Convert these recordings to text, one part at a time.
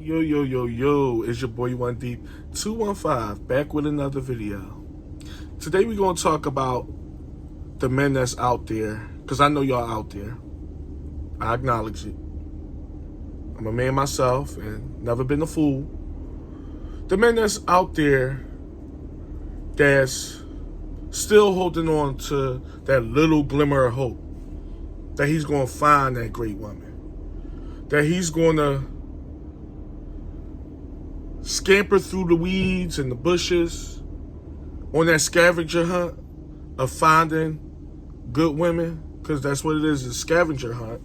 Yo, it's your boy One Deep 215 back with another video. Today we're going to talk about the men that's out there, because I know y'all out there. I acknowledge it. I'm a man myself and never been a fool. The men that's out there that's still holding on to that little glimmer of hope that he's going to find that great woman, that he's going to scamper through the weeds and the bushes on that scavenger hunt of finding good women, because that's what it is, a scavenger hunt.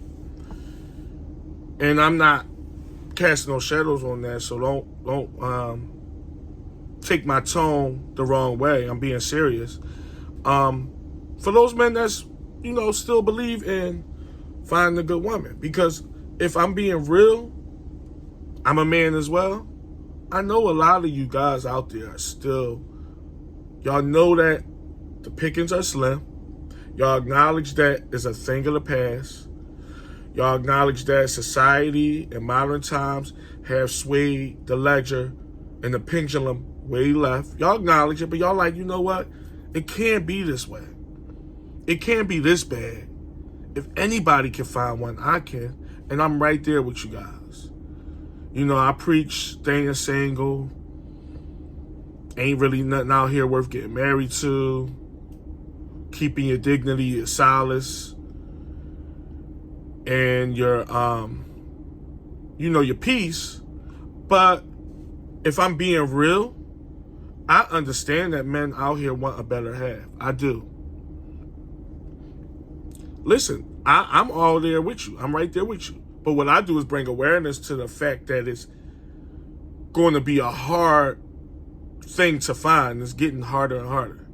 And I'm not casting no shadows on that, so don't take my tone the wrong way. I'm being serious. For those men that's, still believe in finding a good woman, because if I'm being real, I'm a man as well. I know a lot of you guys out there are still, y'all know that the pickings are slim. Y'all acknowledge that it's a thing of the past. Y'all acknowledge that society and modern times have swayed the ledger and the pendulum way left. Y'all acknowledge it, but y'all like, you know what? It can't be this way. It can't be this bad. If anybody can find one, I can. And I'm right there with you guys. I preach staying single. Ain't really nothing out here worth getting married to. Keeping your dignity is solace. And your peace. But if I'm being real, I understand that men out here want a better half. I do. Listen, I'm all there with you. I'm right there with you. But what I do is bring awareness to the fact that it's going to be a hard thing to find. It's getting harder and harder.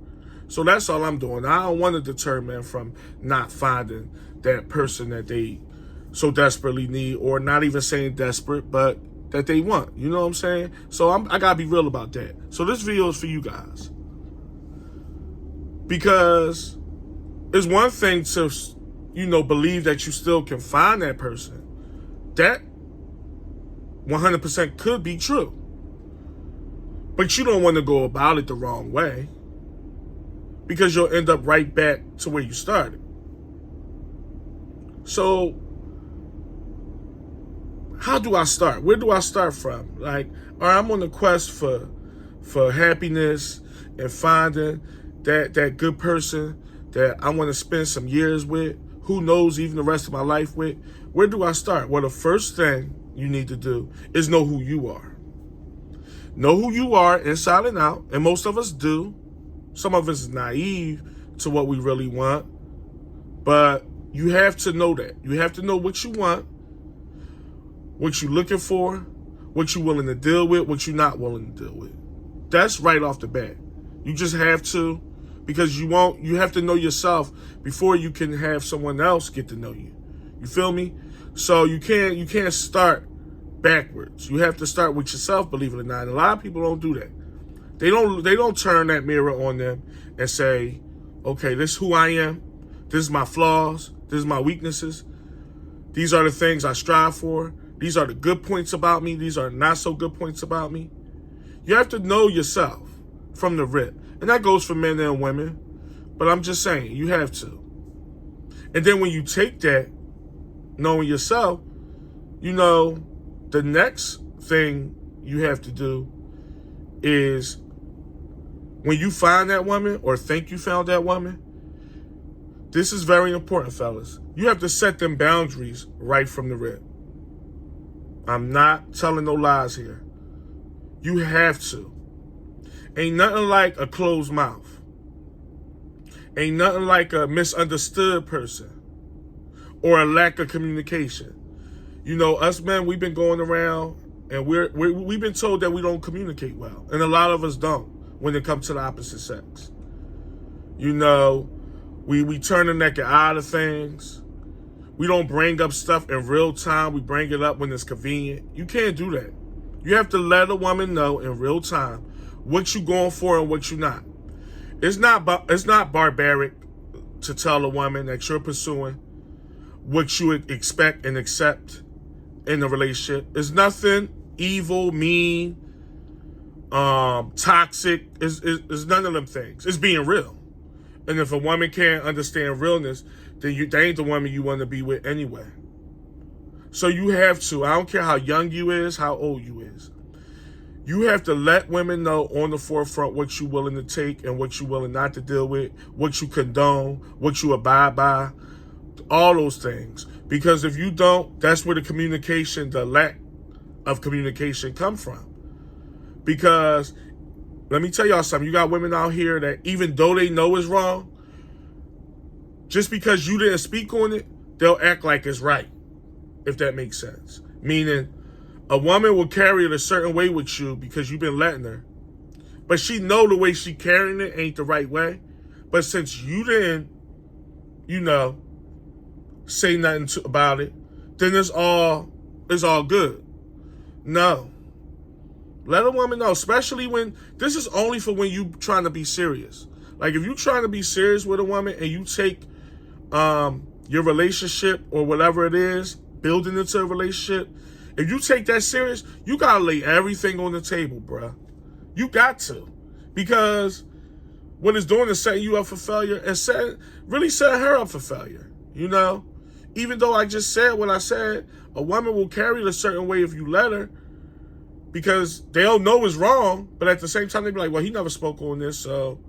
So that's all I'm doing. I don't want to deter men from not finding that person that they so desperately need, or not even saying desperate, but that they want. You know what I'm saying? So I got to be real about that. So this video is for you guys. Because it's one thing to, believe that you still can find that person. That 100% could be true. But you don't want to go about it the wrong way, because you'll end up right back to where you started. So how do I start? Where do I start from? All right, I'm on the quest for happiness and finding that good person that I want to spend some years with, who knows, even the rest of my life with. Where do I start? Well, the first thing you need to do is know who you are. Know who you are inside and out, and most of us do. Some of us is naive to what we really want, but you have to know that. You have to know what you want, what you're looking for, what you're willing to deal with, what you're not willing to deal with. That's right off the bat. You just have to, because you have to know yourself before you can have someone else get to know you. You feel me? So you can't start backwards. You have to start with yourself, believe it or not. And a lot of people don't do that. They don't turn that mirror on them and say, okay, this is who I am. This is my flaws. This is my weaknesses. These are the things I strive for. These are the good points about me. These are not so good points about me. You have to know yourself from the rip. And that goes for men and women. But I'm just saying, you have to. And then when you take that, knowing yourself, the next thing you have to do is, when you find that woman or think you found that woman, this is very important, fellas. You have to set them boundaries right from the rip. I'm not telling no lies here. You have to. Ain't nothing like a closed mouth. Ain't nothing like a misunderstood person or a lack of communication. Us men, we've been going around and we've been told that we don't communicate well. And a lot of us don't when it comes to the opposite sex. We turn a naked eye to things. We don't bring up stuff in real time. We bring it up when it's convenient. You can't do that. You have to let a woman know in real time what you're going for and what you're not. It's not barbaric to tell a woman that you're pursuing what you would expect and accept in a relationship. It's nothing evil, mean, toxic. Is none of them things. It's being real. And if a woman can't understand realness, then they ain't the woman you want to be with anyway. So you have to, I don't care how young you is, how old you is. You have to let women know on the forefront what you're willing to take and what you're willing not to deal with, what you condone, what you abide by, all those things. Because if you don't, that's where the lack of communication come from. Because let me tell y'all something. You got women out here that even though they know it's wrong, just because you didn't speak on it, they'll act like it's right, if that makes sense. Meaning, a woman will carry it a certain way with you because you've been letting her. But she know the way she carrying it ain't the right way. But since you didn't, say nothing about it, then it's all good. No. Let a woman know, especially when, this is only for when you trying to be serious. Like if you trying to be serious with a woman and you take your relationship or whatever it is, building into a relationship, if you take that serious, you gotta lay everything on the table, bruh. You got to. Because what it's doing is setting you up for failure and really setting her up for failure. Even though I just said what I said, a woman will carry it a certain way if you let her, because they'll know it's wrong, but at the same time, they'll be like, well, he never spoke on this, so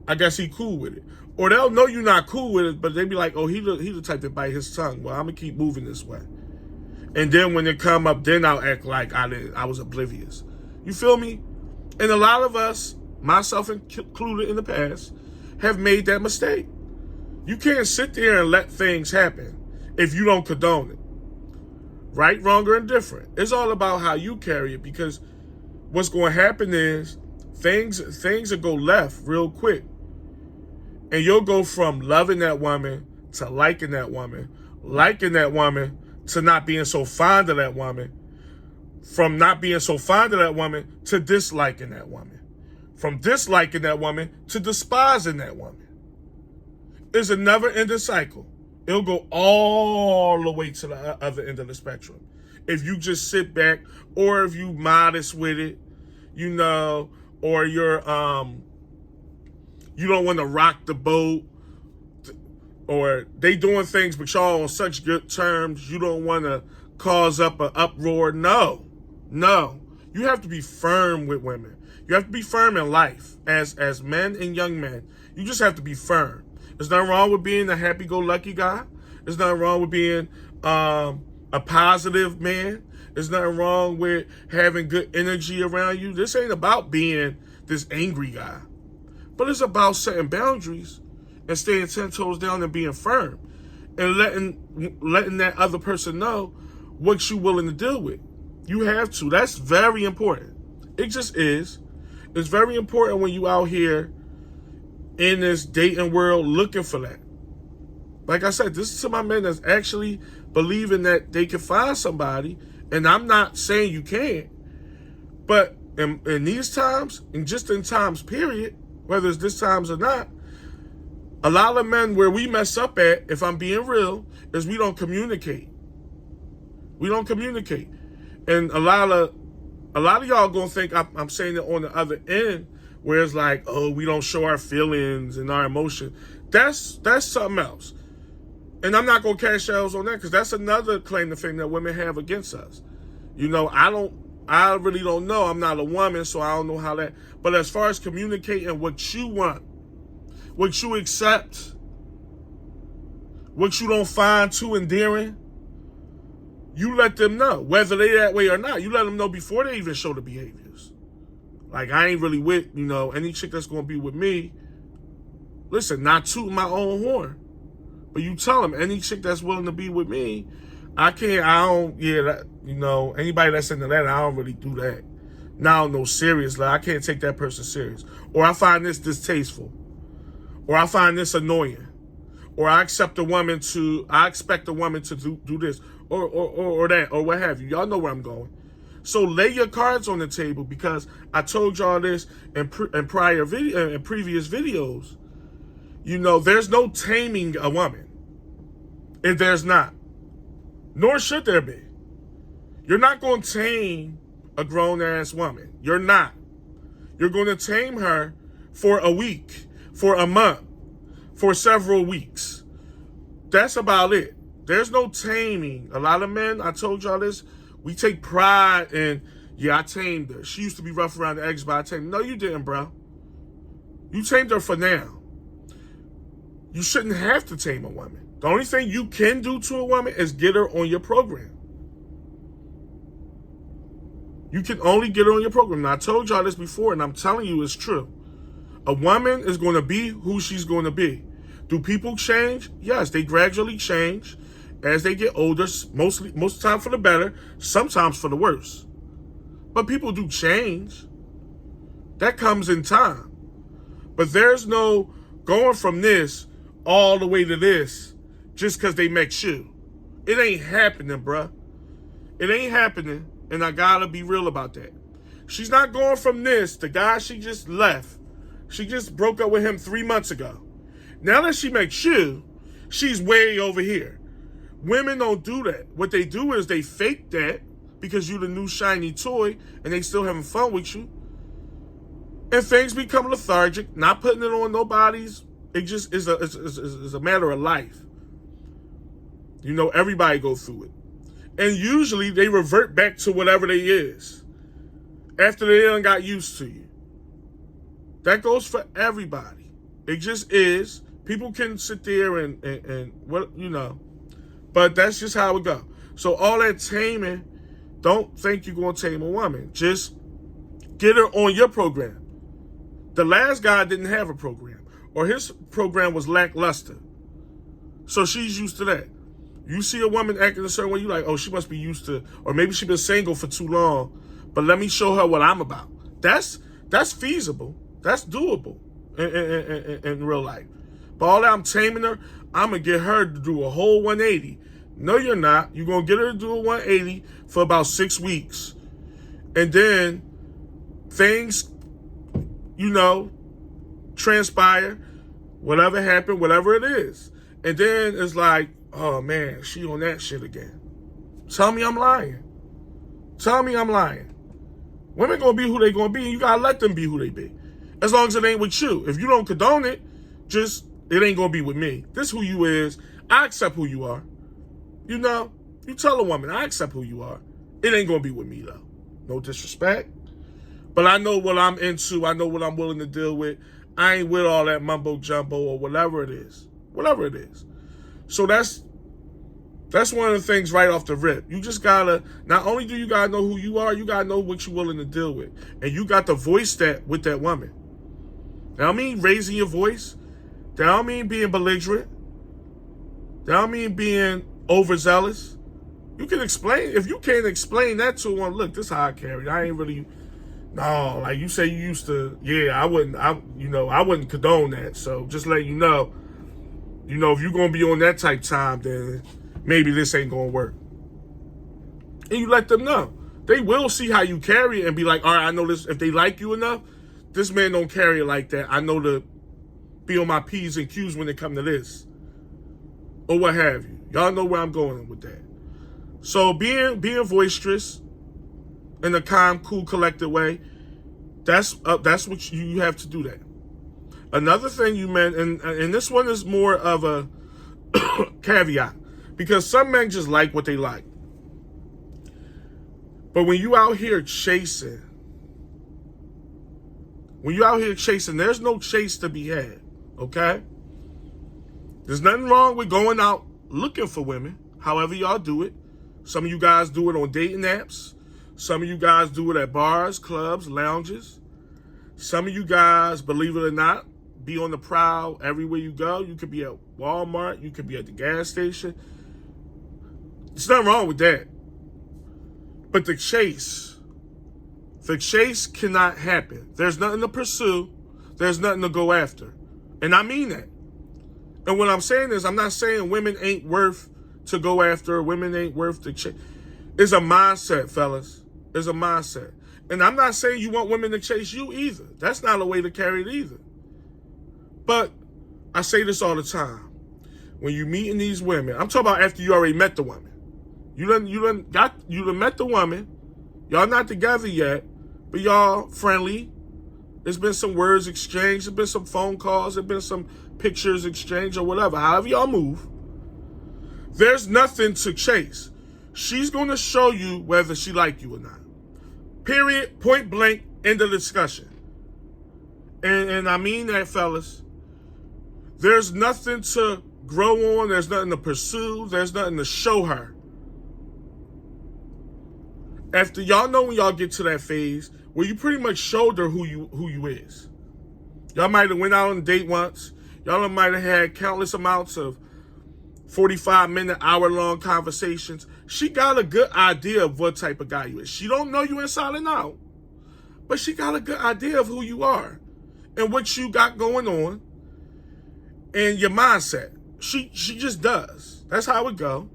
I guess he cool with it. Or they'll know you're not cool with it, but they be like, oh, he the type that bite his tongue. Well, I'm going to keep moving this way. And then when it come up, then I'll act like I was oblivious. You feel me? And a lot of us, myself included in the past, have made that mistake. You can't sit there and let things happen if you don't condone it. Right, wrong, or indifferent. It's all about how you carry it, because what's going to happen is things will go left real quick. And you'll go from loving that woman to liking that woman to not being so fond of that woman, from not being so fond of that woman to disliking that woman, from disliking that woman to despising that woman. It's a never-ending cycle. It'll go all the way to the other end of the spectrum. If you just sit back, or if you modest with it, or you're you don't want to rock the boat, or they doing things but y'all on such good terms, you don't want to cause up an uproar. No. You have to be firm with women. You have to be firm in life as men and young men. You just have to be firm. There's nothing wrong with being a happy-go-lucky guy. There's nothing wrong with being a positive man. There's nothing wrong with having good energy around you. This ain't about being this angry guy. But it's about setting boundaries and staying 10 toes down and being firm. And letting that other person know what you're willing to deal with. You have to. That's very important. It just is. It's very important when you out here in this dating world looking for that. Like I said, this is to my men that's actually believing that they can find somebody. And I'm not saying you can't. But in these times, and just in times period, whether it's this times or not, a lot of men, where we mess up at, if I'm being real, is we don't communicate. We don't communicate. And a lot of y'all gonna think I'm saying it on the other end, where it's like, oh, we don't show our feelings and our emotion. That's something else. And I'm not gonna cash shells on that, because that's another claim to fame that women have against us. I really don't know. I'm not a woman, so I don't know how that. But as far as communicating what you want, what you accept, what you don't find too endearing, you let them know, whether they that way or not. You let them know before they even show the behaviors. Like, I ain't really with, any chick that's going to be with me. Listen, not tooting my own horn. But you tell them, any chick that's willing to be with me, anybody that's into that, I don't really do that. Now, no, seriously, I can't take that person serious. Or I find this distasteful. Or I find this annoying. Or I expect a woman to do this. Or that, or what have you. Y'all know where I'm going. So lay your cards on the table, because I told y'all this in previous videos. There's no taming a woman. If there's not. Nor should there be. You're not going to tame a grown-ass woman. You're not. You're going to tame her for a week, for a month, for several weeks. That's about it. There's no taming. A lot of men, I told y'all this, we take pride in, yeah, I tamed her. She used to be rough around the edges, but I tamed her. No, you didn't, bro. You tamed her for now. You shouldn't have to tame a woman. The only thing you can do to a woman is get her on your program. You can only get her on your program. Now, I told y'all this before, and I'm telling you it's true. A woman is going to be who she's going to be. Do people change? Yes, they gradually change as they get older, most of the time for the better, sometimes for the worse. But people do change. That comes in time. But there's no going from this all the way to this just because they met you. It ain't happening, bruh. It ain't happening, and I gotta be real about that. She's not going from this, the guy she just left. She just broke up with him 3 months ago. Now that she makes you, she's way over here. Women don't do that. What they do is they fake that because you're the new shiny toy and they still having fun with you. And things become lethargic, not putting it on nobody's. It just is a matter of life. You know, everybody go through it. And usually they revert back to whatever they is after they done got used to you. That goes for everybody. It just is. People can sit there and what, you know, but that's just how it go. So all that taming, don't think you're going to tame a woman. Just get her on your program. The last guy didn't have a program, or his program was lackluster. So she's used to that. You see a woman acting a certain way, you're like, oh, she must be used to, or maybe she's been single for too long, but let me show her what I'm about. That's feasible. That's doable in real life. But all that I'm taming her, I'm going to get her to do a whole 180. No, you're not. You're going to get her to do a 180 for about 6 weeks. And then things, you know, transpire, whatever happened, whatever it is. And then it's like, oh man, she on that shit again. Tell me I'm lying. Tell me I'm lying. Women gonna be who they gonna be, and you gotta let them be who they be. As long as it ain't with you. If you don't condone it, it ain't gonna be with me. This who you is. I accept who you are. You know, you tell a woman, I accept who you are. It ain't gonna be with me though. No disrespect. But I know what I'm into. I know what I'm willing to deal with. I ain't with all that mumbo jumbo or whatever it is. Whatever it is. So that's one of the things right off the rip. You just gotta, not only do you gotta know who you are, you gotta know what you're willing to deal with. And you got to voice that with that woman. That don't mean raising your voice. That don't mean being belligerent. That don't mean being overzealous. You can explain, if you can't explain that to one, look, this is how I carry. I ain't really, no, like you say you used to, yeah, I wouldn't condone that. So just let you know, if you're going to be on that type time, then maybe this ain't going to work. And you let them know. They will see how you carry it and be like, all right, I know this. If they like you enough, this man don't carry it like that. I know to be on my P's and Q's when it come to this. Or what have you. Y'all know where I'm going with that. So being boisterous in a calm, cool, collected way, that's what you have to do that. Another thing you meant, and this one is more of a caveat, because some men just like what they like. But when you out here chasing, there's no chase to be had, okay? There's nothing wrong with going out looking for women, however y'all do it. Some of you guys do it on dating apps. Some of you guys do it at bars, clubs, lounges. Some of you guys, believe it or not, be on the prowl everywhere you go. You could be at Walmart. You could be at the gas station. There's nothing wrong with that. But the chase cannot happen. There's nothing to pursue. There's nothing to go after. And I mean that. And what I'm saying is, I'm not saying women ain't worth to go after. Women ain't worth to chase. It's a mindset, fellas. It's a mindset. And I'm not saying you want women to chase you either. That's not a way to carry it either. But I say this all the time. When you meeting these women, I'm talking about after you already met the woman. You done met the woman. Y'all not together yet, but y'all friendly. There's been some words exchanged. There's been some phone calls. There's been some pictures exchanged or whatever. However y'all move. There's nothing to chase. She's going to show you whether she like you or not. Period. Point blank. End of discussion. And I mean that, fellas. There's nothing to grow on. There's nothing to pursue. There's nothing to show her. After y'all know when y'all get to that phase where you pretty much showed her who you is. Y'all might have went out on a date once. Y'all might have had countless amounts of 45-minute, hour-long conversations. She got a good idea of what type of guy you is. She don't know you inside and out, but she got a good idea of who you are and what you got going on and your mindset. She just does. That's how it go.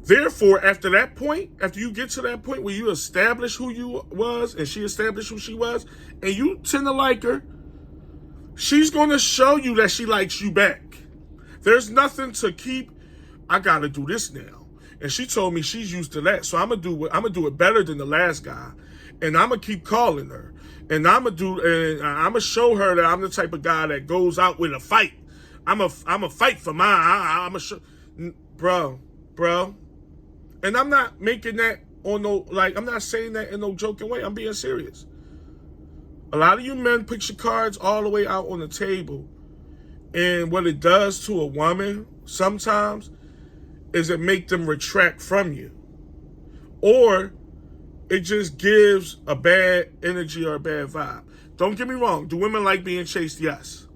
Therefore, after that point, after you get to that point where you establish who you was and she established who she was, and you tend to like her, she's going to show you that she likes you back. There's nothing to keep, I got to do this now. And she told me she's used to that. So I'm going to do it better than the last guy. And I'm going to keep calling her. And I'm going to show her that I'm the type of guy that goes out with a fight. I'm a fight for mine. I'm a show, bro. And I'm not making that on no, like, I'm not saying that in no joking way. I'm being serious. A lot of you men put your cards all the way out on the table. And what it does to a woman sometimes is it make them retract from you. Or it just gives a bad energy or a bad vibe. Don't get me wrong. Do women like being chased? Yes.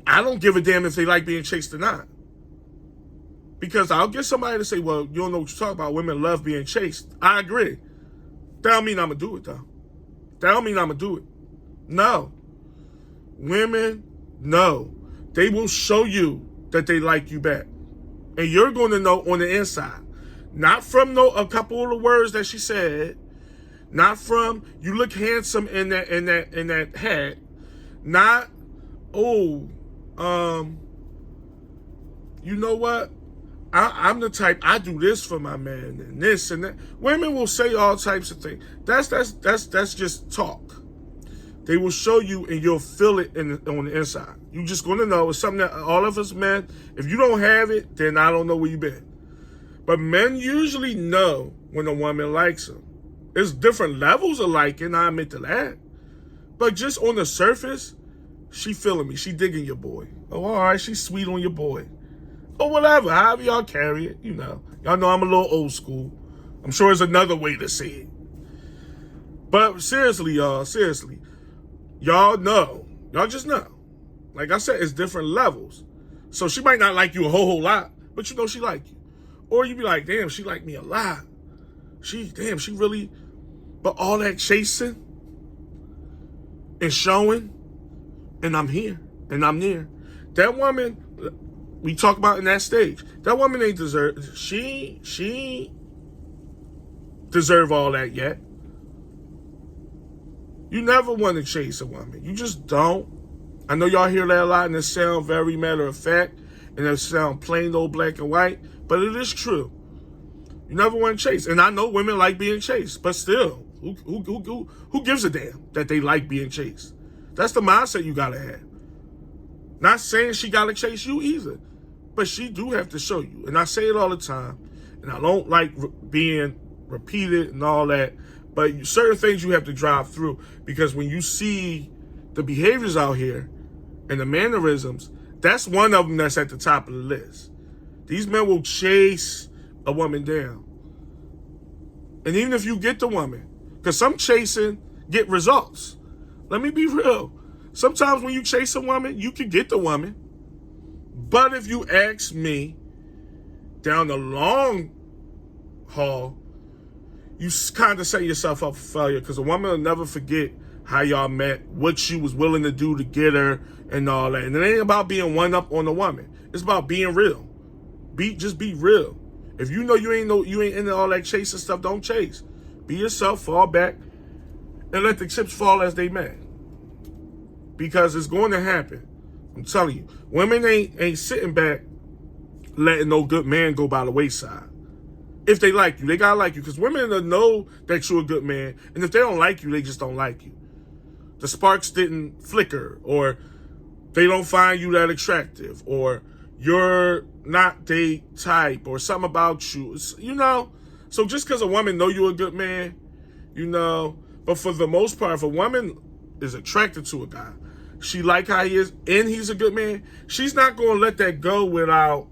I don't give a damn if they like being chased or not. Because I'll get somebody to say, well, you don't know what you're talking about. Women love being chased. I agree. That don't mean I'm going to do it, though. That don't mean I'm going to do it. No. Women, no. They will show you that they like you back. And you're going to know on the inside. Not from a couple of the words that she said. Not from, you look handsome in that hat. Not, you know what? I'm the type, I do this for my man and this and that. Women will say all types of things. That's just talk. They will show you and you'll feel it on the inside. You're just going to know. It's something that all of us men, if you don't have it, then I don't know where you've been. But men usually know when a woman likes them. There's different levels of liking, I admit to that. But just on the surface, she feeling me. She digging your boy. Oh, all right, she's sweet on your boy. Or whatever, however y'all carry it, you know. Y'all know I'm a little old school. I'm sure there's another way to say it. But seriously, y'all, y'all know. Y'all just know. Like I said, it's different levels. So she might not like you a whole lot, but you know she like you. Or you be like, damn, she like me a lot. She really, but all that chasing and showing, and I'm here, and I'm near. That woman, we talk about in that stage, that woman ain't deserve, she deserve all that yet. You never want to chase a woman. You just don't. I know y'all hear that a lot and it sound very matter of fact and it sound plain old black and white, but it is true. You never want to chase. And I know women like being chased, but still, who gives a damn that they like being chased? That's the mindset you gotta have. Not saying she gotta chase you either, but she do have to show you. And I say it all the time, and I don't like being repeated and all that, but certain things you have to drive through, because when you see the behaviors out here and the mannerisms, that's one of them that's at the top of the list. These men will chase a woman down. And even if you get the woman, because some chasing get results. Let me be real. Sometimes when you chase a woman, you can get the woman. But if you ask me, down the long haul, you kind of set yourself up for failure, because a woman will never forget how y'all met, what you was willing to do to get her and all that. And it ain't about being one up on the woman. It's about being real. Just be real. If you know you ain't into all that chasing stuff, don't chase. Be yourself, fall back, and let the chips fall as they may. Because it's going to happen. I'm telling you. Women ain't sitting back letting no good man go by the wayside. If they like you, they gotta like you. Because women know that you're a good man. And if they don't like you, they just don't like you. The sparks didn't flicker, or they don't find you that attractive, or you're not their type, or something about you. You know? So just because a woman know you're a good man, you know, but for the most part, if a woman is attracted to a guy, she like how he is, and he's a good man, she's not going to let that go without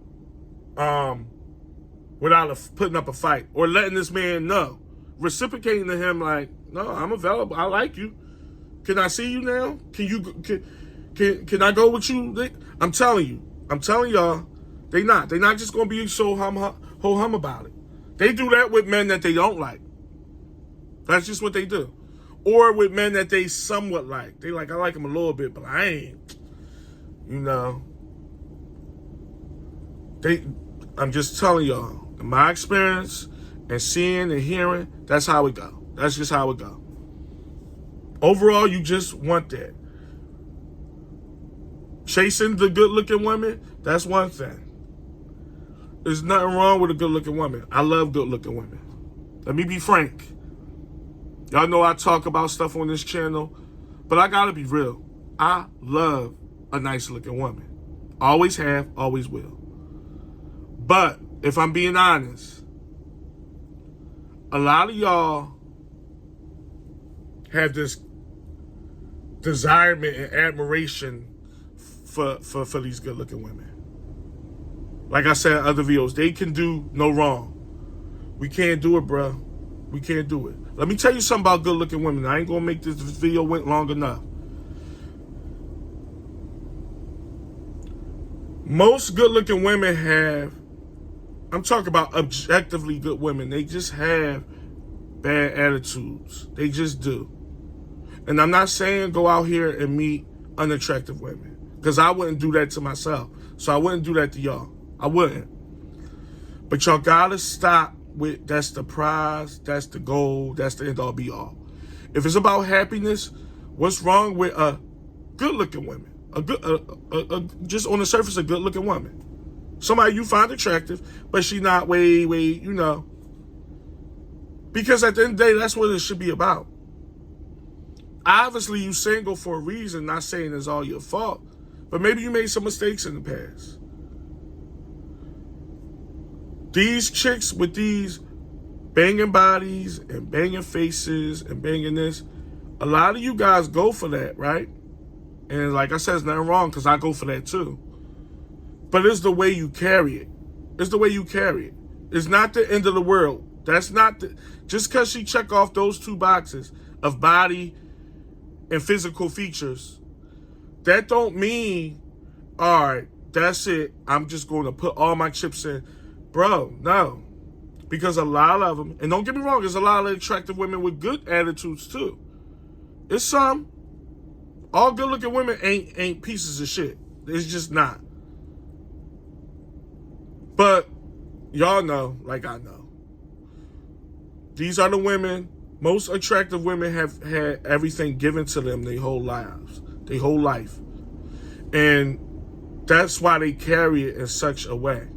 putting up a fight or letting this man know, reciprocating to him like, no, I'm available. I like you. Can I see you now? Can I go with you? I'm telling y'all, they're not just going to be so ho-hum about it. They do that with men that they don't like. That's just what they do. Or with men that they somewhat like. They like, I like him a little bit, but I ain't. You know. I'm just telling y'all, in my experience and seeing and hearing, that's how it go. That's just how it go. Overall, you just want that. Chasing the good-looking women, that's one thing. There's nothing wrong with a good-looking woman. I love good-looking women. Let me be frank. Y'all know I talk about stuff on this channel, but I gotta be real. I love a nice-looking woman. Always have, always will. But if I'm being honest, a lot of y'all have this desirement and admiration for these good-looking women. Like I said in other videos, they can do no wrong. We can't do it, bro. We can't do it. Let me tell you something about good-looking women. I ain't gonna make this video went long enough. Most good-looking women have, I'm talking about objectively good women, they just have bad attitudes. They just do. And I'm not saying go out here and meet unattractive women, because I wouldn't do that to myself. So I wouldn't do that to y'all. I wouldn't. But y'all gotta stop with, that's the prize, that's the goal, that's the end all be all. If it's about happiness, what's wrong with a good-looking woman? Just on the surface, a good-looking woman. Somebody you find attractive, but she not way, you know. Because at the end of the day, that's what it should be about. Obviously, you single for a reason, not saying it's all your fault, but maybe you made some mistakes in the past. These chicks with these banging bodies and banging faces and banging this, a lot of you guys go for that, right? And like I said, there's nothing wrong, because I go for that too. But it's the way you carry it. It's the way you carry it. It's not the end of the world. That's not just because she check off those two boxes of body and physical features, that don't mean, all right, that's it, I'm just going to put all my chips in. Bro, no. Because a lot of them, and don't get me wrong, there's a lot of attractive women with good attitudes too. It's some. All good-looking women ain't pieces of shit. It's just not. But y'all know, like I know, these are the women, most attractive women have had everything given to them their whole lives, their whole life. And that's why they carry it in such a way.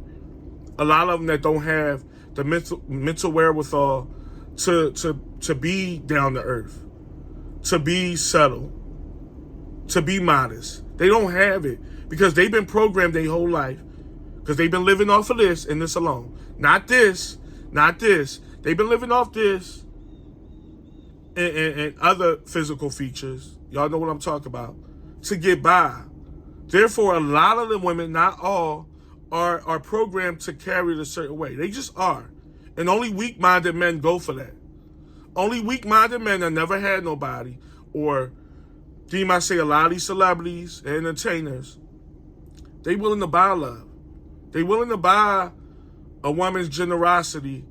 A lot of them that don't have the mental wherewithal to be down to earth, to be subtle, to be modest. They don't have it because they've been programmed their whole life, because they've been living off of this and this alone. Not this, not this. They've been living off this and other physical features. Y'all know what I'm talking about. To get by. Therefore, a lot of the women, not all, are programmed to carry it a certain way. They just are. And only weak-minded men go for that. Only weak-minded men that never had nobody, or I say a lot of these celebrities and entertainers, they willing to buy love. They willing to buy a woman's generosity,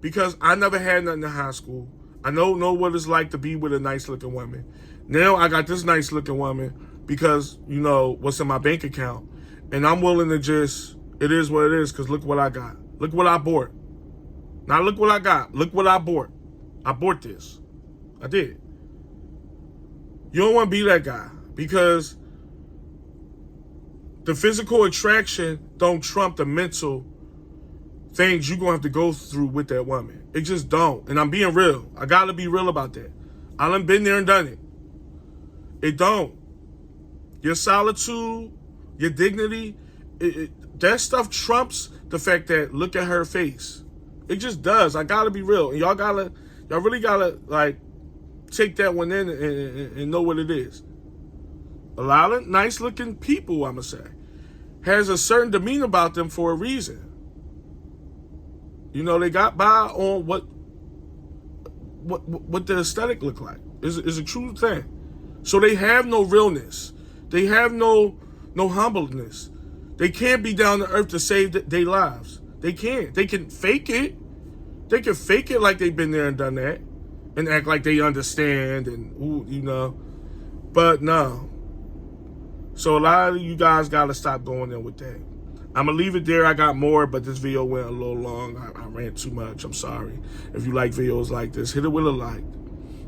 because I never had nothing in high school. I don't know what it's like to be with a nice-looking woman. Now I got this nice-looking woman because, you know, what's in my bank account. And I'm willing to just, it is what it is, because look what I got. Look what I bought. Now look what I got. Look what I bought. I bought this. I did. You don't want to be that guy, because the physical attraction don't trump the mental things you're going to have to go through with that woman. It just don't. And I'm being real. I got to be real about that. I done been there and done it. It don't. Your solitude, your dignity, that stuff trumps the fact that look at her face. It just does. I got to be real. And y'all really got to, like, take that one in and know what it is. A lot of nice looking people, I'm going to say, has a certain demeanor about them for a reason. You know, they got by on what the aesthetic look like. Is a true thing. So they have no realness. They have no humbleness. They can't be down to earth to save their lives. They can't. They can fake it. They can fake it like they've been there and done that, and act like they understand and you know. But no. So a lot of you guys got to stop going in with that. I'm going to leave it there. I got more, but this video went a little long. I ran too much. I'm sorry. If you like videos like this, hit it with a like.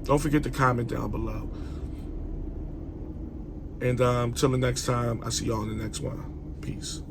Don't forget to comment down below. And until the next time, I'll see y'all in the next one. Peace.